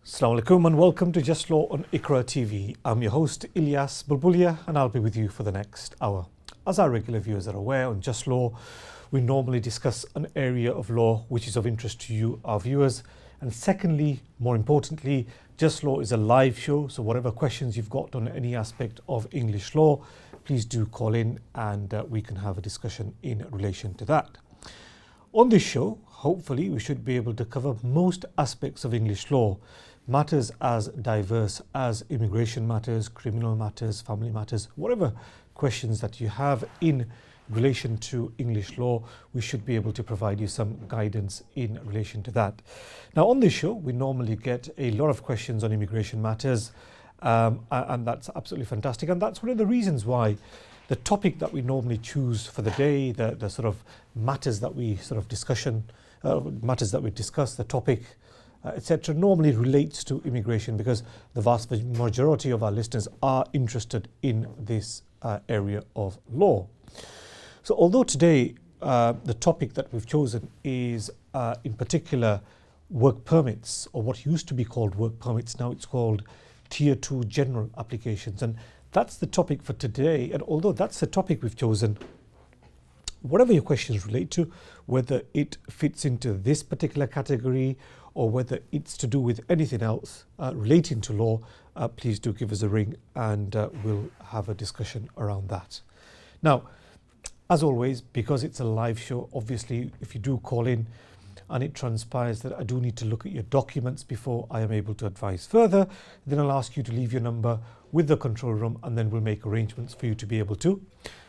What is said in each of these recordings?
Assalamu alaikum and welcome to Just Law on IQRA TV. I'm your host Ilyas Bulbulia and I'll be with you for the next hour. As our regular viewers are aware, on Just Law we normally discuss an area of law which is of interest to you, our viewers. And secondly, more importantly, Just Law is a live show, so whatever questions you've got on any aspect of English law, please do call in and we can have a discussion in relation to that. On this show, hopefully we should be able to cover most aspects of English law, matters as diverse as immigration matters, criminal matters, family matters, whatever questions that you have in relation to English law, we should be able to provide you some guidance in relation to that. Now on this show, we normally get a lot of questions on immigration matters and that's absolutely fantastic. And that's one of the reasons why the topic that we normally choose for the day, the sort of matters that we sort of discuss, the topic, etc., normally relates to immigration because the vast majority of our listeners are interested in this area of law. So although today the topic that we've chosen is in particular work permits, or what used to be called work permits, now it's called Tier 2 general applications, and that's the topic for today. And although that's the topic we've chosen, whatever your questions relate to, whether it fits into this particular category or whether it's to do with anything else relating to law, please do give us a ring and we'll have a discussion around that. Now, as always, because it's a live show, obviously if you do call in and it transpires that I do need to look at your documents before I am able to advise further, then I'll ask you to leave your number with the control room and then we'll make arrangements for you to be able to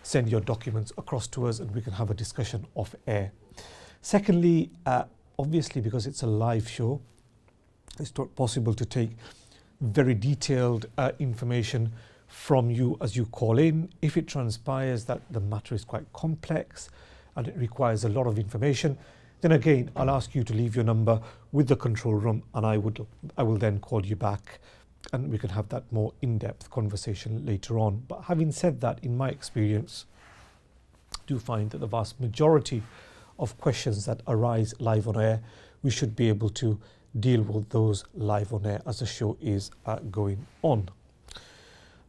send your documents across to us and we can have a discussion off air. Secondly, obviously because it's a live show, it's not possible to take very detailed information from you as you call in. If it transpires that the matter is quite complex and it requires a lot of information, then again I'll ask you to leave your number with the control room and I will then call you back and we can have that more in-depth conversation later on. But having said that, in my experience, I do find that the vast majority of questions that arise live on air, we should be able to deal with those live on air as the show is going on.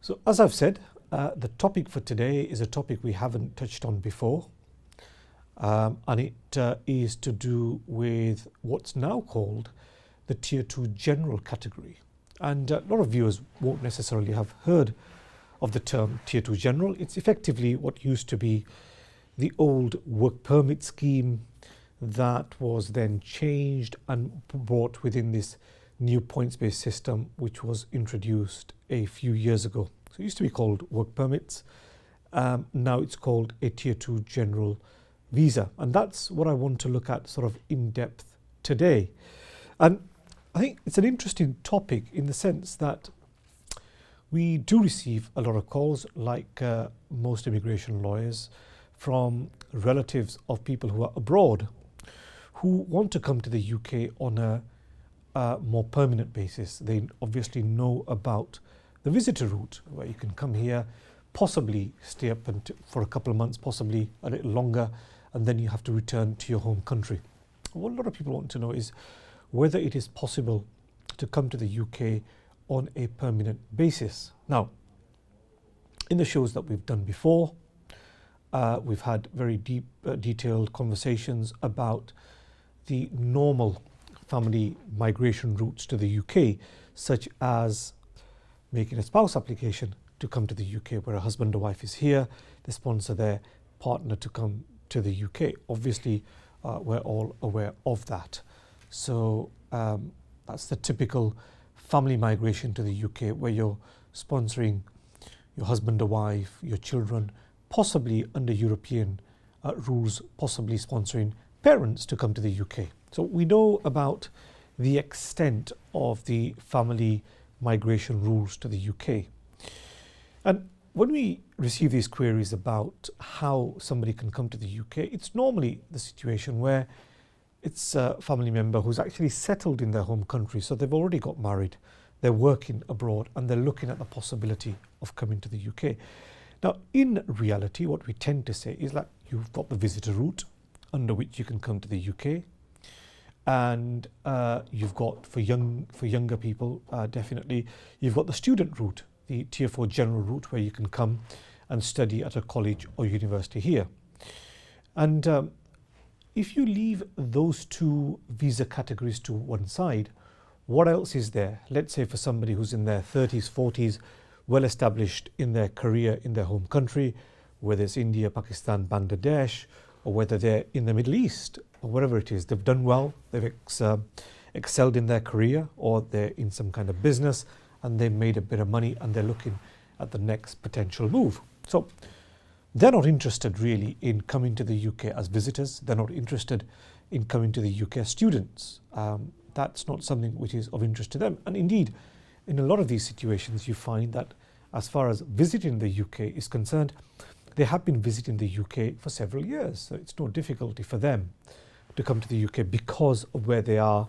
So as I've said, the topic for today is a topic we haven't touched on before, and it is to do with what's now called the Tier 2 general category. And a lot of viewers won't necessarily have heard of the term Tier 2 general. It's effectively what used to be the old work permit scheme that was then changed and brought within this new points-based system which was introduced a few years ago. So it used to be called work permits. Now it's called a Tier 2 general visa. And that's what I want to look at sort of in depth today. And I think it's an interesting topic in the sense that we do receive a lot of calls, like most immigration lawyers, from relatives of people who are abroad who want to come to the UK on a more permanent basis. They obviously know about the visitor route, where you can come here, possibly stay up for a couple of months, possibly a little longer, and then you have to return to your home country. What a lot of people want to know is whether it is possible to come to the UK on a permanent basis. Now, in the shows that we've done before, we've had very deep, detailed conversations about the normal family migration routes to the UK, such as making a spouse application to come to the UK, where a husband or wife is here, they sponsor their partner to come to the UK. Obviously, we're all aware of that. So that's the typical family migration to the UK, where you're sponsoring your husband or wife, your children, possibly under European rules, possibly sponsoring parents to come to the UK. So we know about the extent of the family migration rules to the UK. And when we receive these queries about how somebody can come to the UK, it's normally the situation where it's a family member who's actually settled in their home country. So they've already got married, they're working abroad, and they're looking at the possibility of coming to the UK. Now, in reality, what we tend to say is that you've got the visitor route under which you can come to the UK. and you've got for younger people, definitely you've got the student route, the Tier 4 general route, where you can come and study at a college or university here. And if you leave those two visa categories to one side, what else is there? Let's say for somebody who's in their 30s, 40s, well established in their career in their home country, whether it's India, Pakistan, Bangladesh, or whether they're in the Middle East, or wherever it is, they've done well, they've excelled in their career, or they're in some kind of business and they've made a bit of money and they're looking at the next potential move. So they're not interested really in coming to the UK as visitors. They're not interested in coming to the UK as students. That's not something which is of interest to them. And indeed, in a lot of these situations, you find that as far as visiting the UK is concerned, they have been visiting the UK for several years. So it's no difficulty for them to come to the UK because of where they are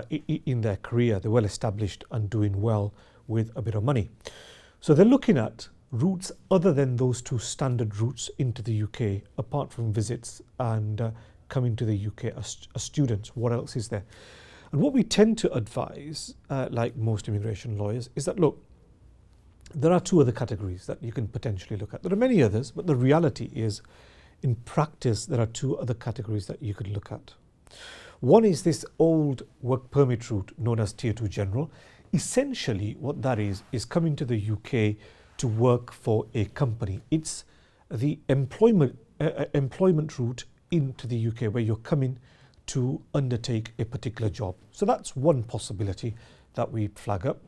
in their career. They're well established and doing well with a bit of money. So they're looking at routes other than those two standard routes into the UK, apart from visits and coming to the UK as students. What else is there? And what we tend to advise, like most immigration lawyers, is that, look, there are two other categories that you can potentially look at. There are many others, but the reality is, in practice, there are two other categories that you could look at. One is this old work permit route known as Tier 2 General. Essentially, what that is coming to the UK to work for a company. It's the employment route into the UK where you're coming to undertake a particular job. So that's one possibility that we flag up.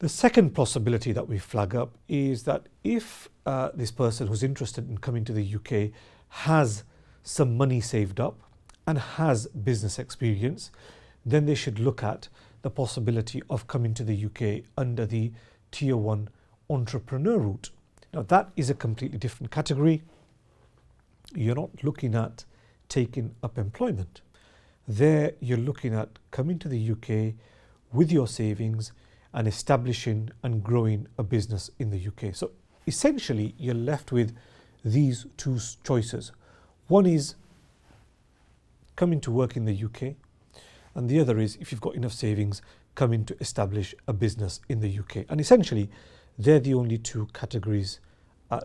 The second possibility that we flag up is that if this person who's interested in coming to the UK has some money saved up and has business experience, then they should look at the possibility of coming to the UK under the Tier 1 entrepreneur route. Now that is a completely different category. You're not looking at taking up employment. There you're looking at coming to the UK with your savings and establishing and growing a business in the UK. So essentially you're left with these two choices. One is coming to work in the UK, and the other is, if you've got enough savings, coming to establish a business in the UK. And essentially they're the only two categories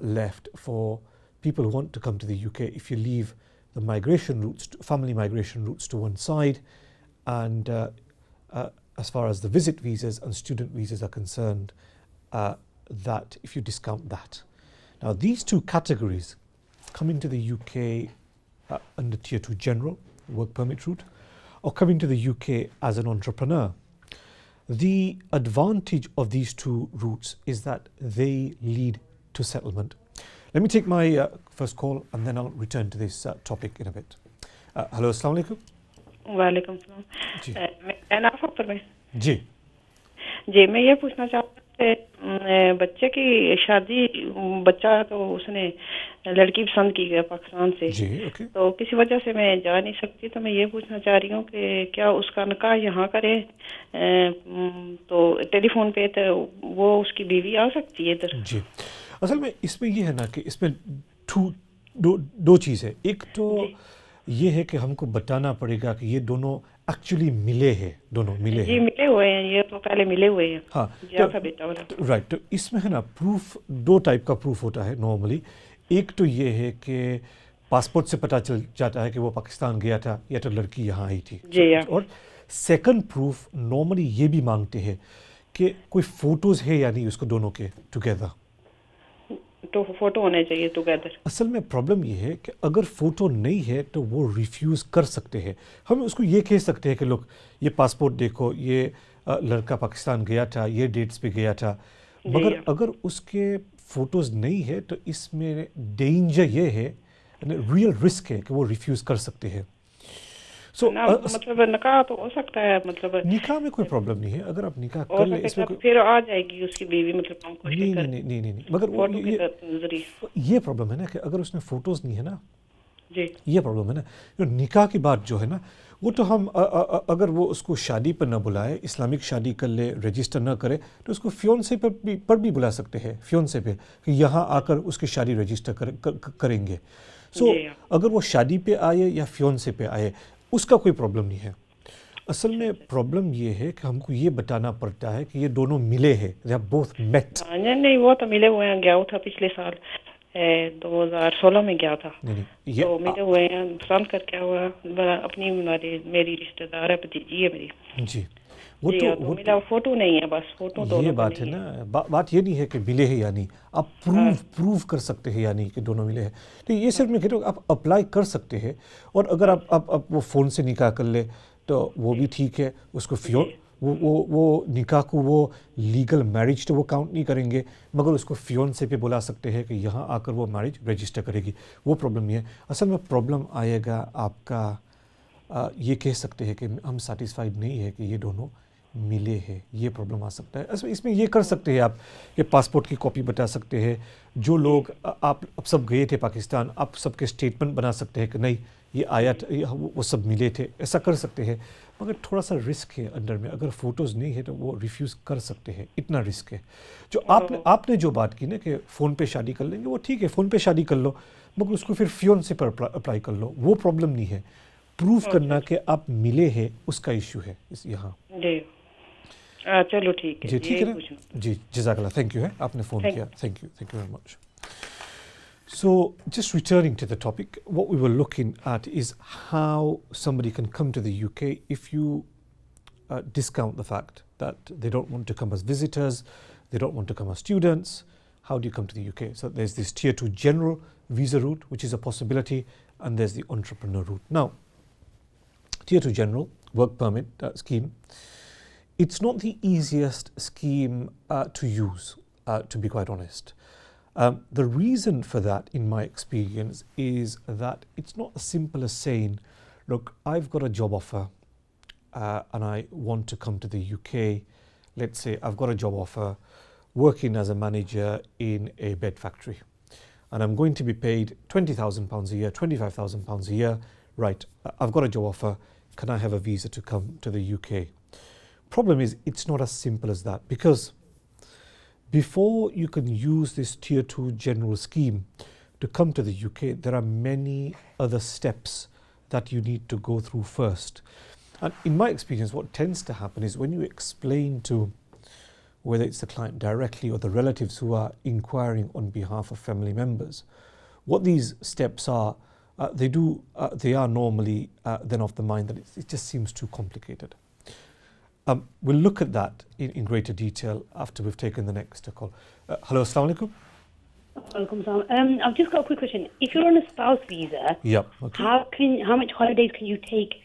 left for people who want to come to the UK. If you leave the migration routes, family migration routes to one side, and as far as the visit visas and student visas are concerned, that if you discount that. Now these two categories, coming to the UK under Tier 2 General, work permit route, or coming to the UK as an entrepreneur, the advantage of these two routes is that they lead to settlement. Let me take my first call and then I'll return to this topic in a bit. Hello, Assalamu alaikum. वालेकुम सलाम। जी जी मैं ये पूछना चाहता हूँ बच्चे की शादी, बच्चा तो उसने लड़की पसंद की है पाकिस्तान से जी, ओके। तो किसी वजह से मैं जा नहीं सकती, तो मैं ये पूछना चाह रही हूँ कि क्या उसका निकाह यहाँ करे तो टेलीफोन पे तो वो उसकी बीवी आ सकती है इधर? जी, असल में इसमें ये है ना कि इसमें दो चीज़ है। एक तो ये है कि हमको बताना पड़ेगा कि ये दोनों एक्चुअली मिले हैं, दोनों मिले हैं। जी मिले हुए हैं, ये तो पहले मिले हुए हैं। हाँ, राइट। तो इसमें है ना प्रूफ, दो टाइप का प्रूफ होता है नॉर्मली। एक तो ये है कि पासपोर्ट से पता चल जाता है कि वो पाकिस्तान गया था या तो लड़की यहाँ आई थी जी। और सेकंड प्रूफ नॉर्मली ये भी मांगते हैं कि कोई फोटोज है या नहीं उसको दोनों के टुगेदर, तो फोटो होने चाहिए टुगेदर। असल में प्रॉब्लम ये है कि अगर फोटो नहीं है तो वो रिफ्यूज़ कर सकते हैं। हम उसको ये कह सकते हैं कि लोग ये पासपोर्ट देखो, ये लड़का पाकिस्तान गया था, ये डेट्स पे गया था, मगर अगर उसके फ़ोटोज़ नहीं है तो इसमें डेंजर ये है, रियल रिस्क है कि वो रिफ्यूज़ कर सकते हैं। So, मतलब निकाह तो हो सकता है, मतलब निकाह में कोई प्रॉब्लम नहीं है, अगर आप निकाह कर ले इसमें फिर आ जाएगी उसकी बीवी, मतलब हम कुछ नहीं, मगर ये प्रॉब्लम है ना कि अगर उसमें फोटोज नहीं है ना जी, ये प्रॉब्लम है ना। जो निकाह की बात जो है ना वो तो हम अगर वो उसको शादी पर ना बुलाए, इस्लामिक शादी कर ले, रजिस्टर ना करे, तो उसको फियोंसे पर भी बुला सकते हैं, फियोंसे पे कि यहाँ आकर उसकी शादी रजिस्टर करेंगे। सो अगर वो शादी पे आए या फियोंसे पे आए, उसका कोई प्रॉब्लम नहीं है। असल में प्रॉब्लम ये है कि हमको ये बताना पड़ता है कि ये दोनों मिले हैं, they have both met। नहीं, वो तो मिले हुए हैं, गया था पिछले साल 2016 में गया था। नहीं, ये तो मिले हुए हैं, पसंद करके हुआ अपनी मेरी रिश्तेदार है, भतीजी है मेरी जी। वो मिला, फोटो नहीं है, बस फोटो दोनों ये बात है ना, बात ये नहीं है कि मिले हैं यानी आप प्रूव कर सकते हैं यानी कि दोनों मिले हैं। तो ये सिर्फ मैं कह रहा हूँ आप अप्लाई कर सकते हैं, और अगर आप वो फ़ोन से निकाह कर ले तो वो भी ठीक है। उसको वो निकाह को वो लीगल मैरिज तो वो काउंट नहीं करेंगे, मगर उसको फियोंसे पे बुला सकते हैं कि यहाँ आकर वो मैरिज रजिस्टर करेगी, वो प्रॉब्लम नहीं है। असल में प्रॉब्लम आएगा आपका ये कह सकते हैं कि हम सेटिस्फाइड नहीं है कि ये दोनों मिले हैं, ये प्रॉब्लम आ सकता है। इसमें ये कर सकते हैं आप, ये पासपोर्ट की कॉपी बता सकते हैं। जो लोग आप सब गए थे पाकिस्तान, आप सबके स्टेटमेंट बना सकते हैं कि नहीं ये आया वो सब मिले थे, ऐसा कर सकते हैं। मगर थोड़ा सा रिस्क है अंदर में, अगर फ़ोटोज़ नहीं है तो वो रिफ्यूज़ कर सकते हैं, इतना रिस्क है। जो आपने जो बात की ना कि फ़ोन पे शादी कर लेंगे, वो ठीक है, फ़ोन पे शादी कर लो, मगर उसको फिर फियोंसे पर अप्लाई कर लो, वो प्रॉब्लम नहीं है। प्रूव करना कि आप मिले हैं उसका इशू है यहाँ। चलो ठीक है जी, ठीक है ना जी, जज़ाकल्लाह, थैंक यू है आपने फ़ोन किया, thank you very much. So just returning to the topic, what we were looking at is how somebody can come to the UK if you discount the fact that they don't want to come as visitors, they don't want to come as students. How do you come to the UK? So there's this tier 2 general visa route, which is a possibility, and there's the entrepreneur route. Now, tier 2 general work permit scheme, it's not the easiest scheme to use, to be quite honest. The reason for that, in my experience, is that it's not as simple as saying, look, I've got a job offer and I want to come to the UK. Let's say I've got a job offer working as a manager in a bed factory, and I'm going to be paid £20,000 a year, £25,000 a year. Right, I've got a job offer. Can I have a visa to come to the UK? Problem is, it's not as simple as that, because before you can use this tier 2 general scheme to come to the UK, there are many other steps that you need to go through first. And in my experience, what tends to happen is when you explain to, whether it's the client directly or the relatives who are inquiring on behalf of family members, what these steps are, they are normally then of the mind that it just seems too complicated. We'll look at that in greater detail after we've taken the next call. Hello, assalamu alaikum. Welcome, Sam. I've just got a quick question. If you're on a spouse visa, okay. How much holidays can you take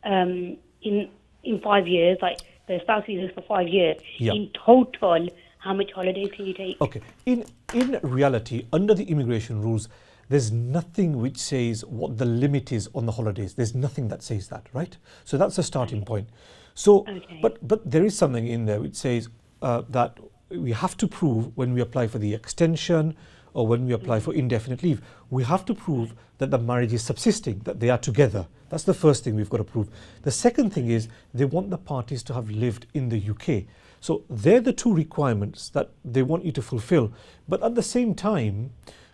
in 5 years? Like the spouse visa is for 5 years. In total, how much holidays can you take? Okay. In reality, under the immigration rules, there's nothing which says what the limit is on the holidays. There's nothing that says that, right? So that's a starting point. So, but there is something in there which says that we have to prove when we apply for the extension or when we apply for indefinite leave, we have to prove that the marriage is subsisting, that they are together. That's the first thing we've got to prove. The second thing is they want the parties to have lived in the UK. So they're the two requirements that they want you to fulfill. But at the same time,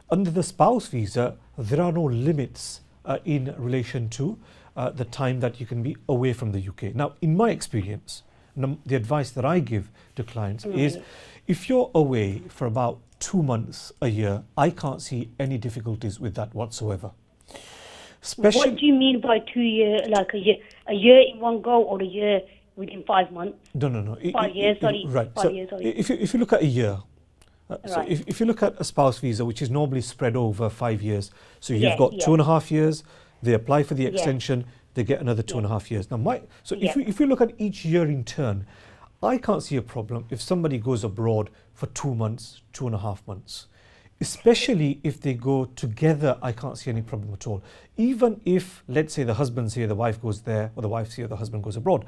under the spouse visa, there are no limits in relation to the time that you can be away from the UK. Now, in my experience, the advice that I give to clients is if you're away for about 2 months a year, I can't see any difficulties with that whatsoever. What do you mean by 2 years, like a year in one go or a year within 5 months? No. 5 years, sorry. Right. 5 years, sorry. If you look at a year, so if you look at a spouse visa, which is normally spread over 5 years, so you've got 2.5 years, they apply for the extension, they get another 2.5 years. Now, if you look at each year in turn, I can't see a problem if somebody goes abroad for 2 months, 2.5 months. Especially if they go together, I can't see any problem at all. Even if, let's say, the husband's here, the wife goes there, or the wife's here, the husband goes abroad,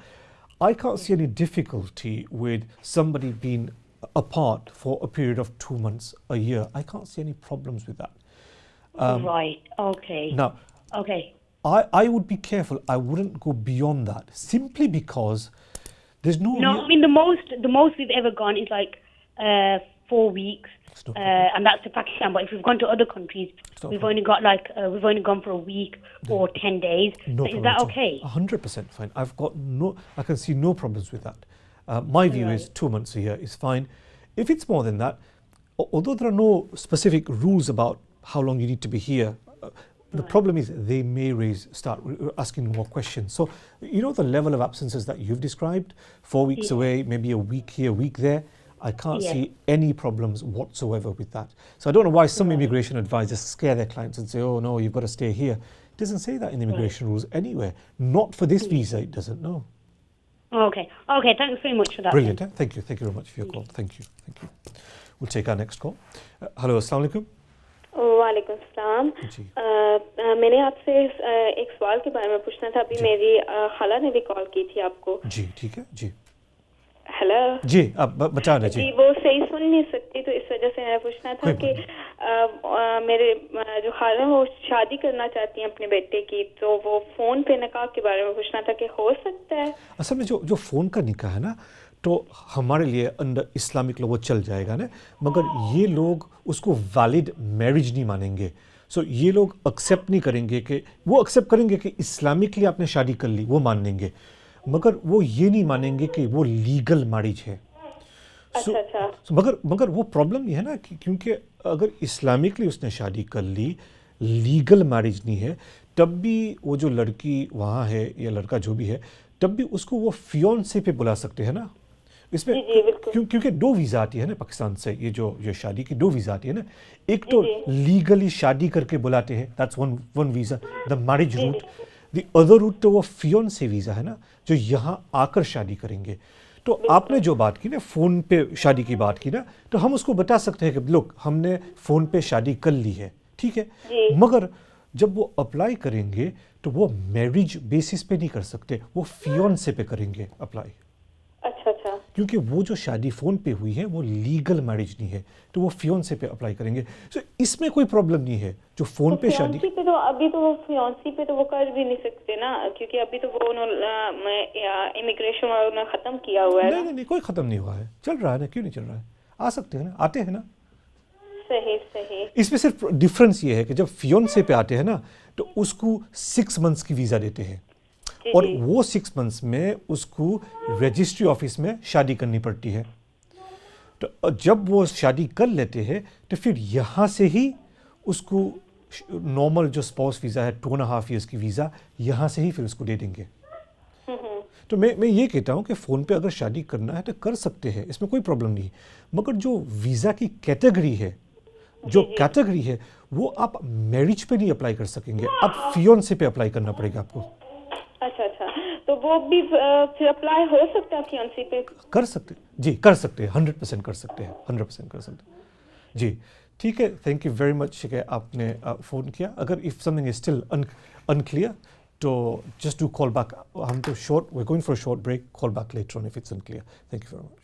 I can't see any difficulty with somebody being apart for a period of 2 months a year. I can't see any problems with that. Right. Okay. Now, I would be careful. I wouldn't go beyond that, simply because there's no. No, I mean the most we've ever gone is like 4 weeks, and that's to Pakistan. But if we've gone to other countries, we've only got like we've only gone for a week or 10 days. No, so is that okay? 100% fine. I can see no problems with that. My view is 2 months a year is fine. If it's more than that, although there are no specific rules about how long you need to be here, the problem is they may start asking more questions. So, you know, the level of absences that you've described, 4 weeks away, maybe a week here, a week there, I can't see any problems whatsoever with that. So I don't know why some immigration advisors scare their clients and say, oh no, you've got to stay here. It doesn't say that in immigration rules anywhere. Not for this visa, it doesn't, no. Okay, thanks very much for that. Brilliant, Thank you very much for your call. Thank you. We'll take our next call. Hello, Assalamu alaikum. वालेकुम सलाम। मैंने आपसे एक सवाल के बारे में पूछना था। अभी मेरी खाला ने भी कॉल की थी आपको। जी ठीक है जी। हेलो जी, आप बता रहे जी। वो सही सुन नहीं सकती, तो इस वजह से मैं पूछना था कि मेरे जो खाला वो शादी करना चाहती हैं अपने बेटे की, तो वो फोन पे निकाह के बारे में पूछना था कि हो सकता है। असल में जो फोन का निकाह है ना, तो हमारे लिए अंडर इस्लामिक लॉ वो चल जाएगा ना, मगर ये लोग उसको वैलिड मैरिज नहीं मानेंगे। सो ये लोग एक्सेप्ट नहीं करेंगे कि वो एक्सेप्ट करेंगे कि इस्लामिकली आपने शादी कर ली, वो मान लेंगे, मगर वो ये नहीं मानेंगे कि वो लीगल मैरिज है। मगर वो प्रॉब्लम ये है ना क्योंकि अगर इस्लामिकली उसने शादी कर ली, लीगल मैरिज नहीं है, तब भी वो जो लड़की वहाँ है या लड़का जो भी है, तब भी उसको वो फियोंसे पे बुला सकते हैं ना। इसमें क्योंकि 2 वीज़ा आती है ना पाकिस्तान से, ये जो शादी की 2 वीज़ा आती है ना, एक तो लीगली शादी करके बुलाते हैं, that's one visa, the marriage route. The other route तो वो फियोंसे वीज़ा है ना, जो यहाँ आकर शादी करेंगे। तो आपने जो बात की ना, फ़ोन पे शादी की बात की ना, तो हम उसको बता सकते हैं कि लोग हमने फ़ोन पे शादी कर ली है, ठीक है, मगर जब वो अप्लाई करेंगे तो वो मैरिज बेसिस पे नहीं कर सकते, वो फियोंसे पे करेंगे अप्लाई। अच्छा, क्योंकि वो जो शादी फ़ोन पे हुई है वो लीगल मैरिज नहीं है, तो वो फियोंसे पे अप्लाई करेंगे। तो इसमें कोई प्रॉब्लम नहीं है। जो फ़ोन पे शादी पे तो अभी तो वो फियोंसी पे तो वो कर भी नहीं सकते ना, क्योंकि अभी तो वो इमिग्रेशन वालों ने ख़त्म किया हुआ है। नहीं, कोई ख़त्म नहीं हुआ है, चल रहा है ना, क्यों नहीं चल रहा है, आ सकते हैं ना, आते हैं ना। सही। इसमें सिर्फ डिफरेंस ये है कि जब फियोंसे पे आते हैं ना, तो उसको 6 मंथ्स की वीज़ा देते हैं, और वो 6 मंथ्स में उसको रजिस्ट्री ऑफिस में शादी करनी पड़ती है। तो जब वो शादी कर लेते हैं तो फिर यहाँ से ही उसको नॉर्मल जो स्पाउस वीज़ा है 2.5 ईयर्स की वीज़ा, यहाँ से ही फिर उसको दे देंगे। तो मैं ये कहता हूँ कि फ़ोन पे अगर शादी करना है तो कर सकते हैं, इसमें कोई प्रॉब्लम नहीं, मगर जो वीज़ा की कैटेगरी है, वो आप मैरिज पे नहीं अप्लाई कर सकेंगे, आप फियोंसे पे अप्लाई करना पड़ेगा आपको। अच्छा, तो वो भी फिर अप्लाई हो सकता है फियोंसी पे? कर सकते हैं 100% कर सकते हैं जी। ठीक है, थैंक यू वेरी मच कि आपने फ़ोन किया। अगर if something is still unclear, तो जस्ट डू कॉल बैक। हम तो we going for a short break, call back later on if it's unclear. Thank you very much.